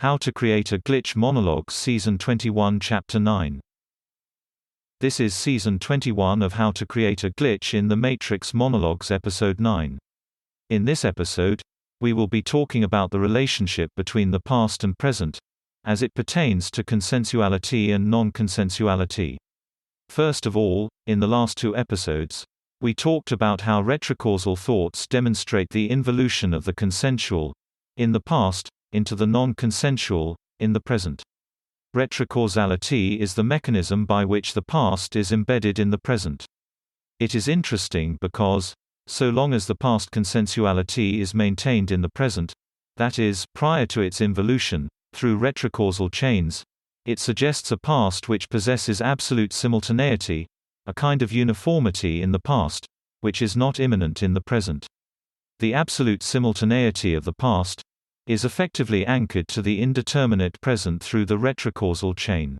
How to Create a Glitch Monologues Season 21 Chapter 9. This is Season 21 of How to Create a Glitch in the Matrix Monologues Episode 9. In this episode, we will be talking about the relationship between the past and present, as it pertains to consensuality and non-consensuality. First of all, in the last two episodes, we talked about how retrocausal thoughts demonstrate the involution of the consensual, in the past, into the non-consensual, in the present. Retrocausality is the mechanism by which the past is embedded in the present. It is interesting because, so long as the past consensuality is maintained in the present, that is, prior to its involution, through retrocausal chains, it suggests a past which possesses absolute simultaneity, a kind of uniformity in the past, which is not immanent in the present. The absolute simultaneity of the past is effectively anchored to the indeterminate present through the retrocausal chain.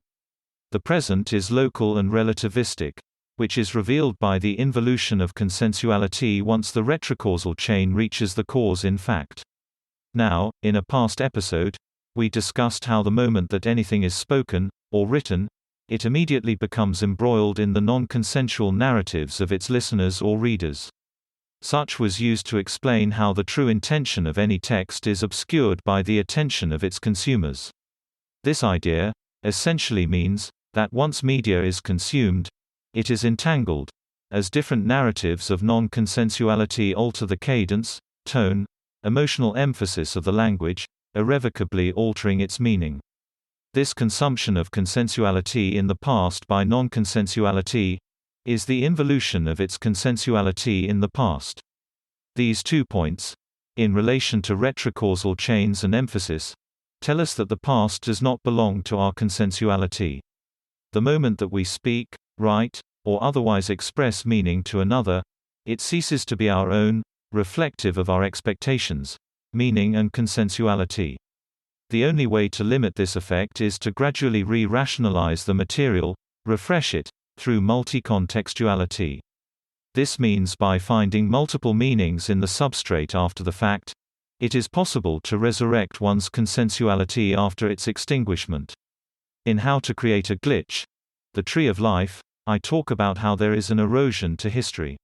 The present is local and relativistic, which is revealed by the involution of consensuality once the retrocausal chain reaches the cause in fact. Now, in a past episode, we discussed how the moment that anything is spoken, or written, it immediately becomes embroiled in the non-consensual narratives of its listeners or readers. Such was used to explain how the true intention of any text is obscured by the attention of its consumers. This idea, essentially means, that once media is consumed, it is entangled, as different narratives of non-consensuality alter the cadence, tone, emotional emphasis of the language, irrevocably altering its meaning. This consumption of consensuality in the past by non-consensuality is the involution of its consensuality in the past. These 2 points, in relation to retrocausal chains and emphasis, tell us that the past does not belong to our consensuality. The moment that we speak, write, or otherwise express meaning to another, it ceases to be our own, reflective of our expectations, meaning and consensuality. The only way to limit this effect is to gradually re-rationalize the material, refresh it, through multi-contextuality. This means by finding multiple meanings in the substrate after the fact, it is possible to resurrect one's consensuality after its extinguishment. In How to Create a Glitch, The Tree of Life, I talk about how there is an erosion to history.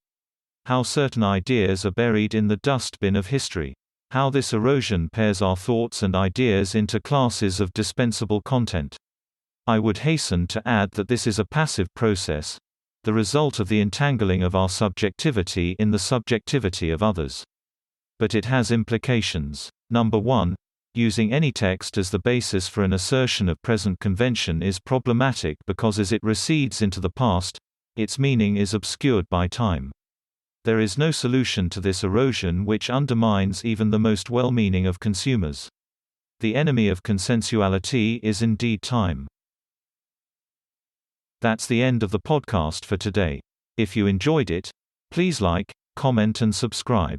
How certain ideas are buried in the dustbin of history. How this erosion pairs our thoughts and ideas into classes of dispensable content. I would hasten to add that this is a passive process, the result of the entangling of our subjectivity in the subjectivity of others. But it has implications. Number 1, using any text as the basis for an assertion of present convention is problematic because as it recedes into the past, its meaning is obscured by time. There is no solution to this erosion which undermines even the most well-meaning of consumers. The enemy of consensuality is indeed time. That's the end of the podcast for today. If you enjoyed it, please like, comment and subscribe.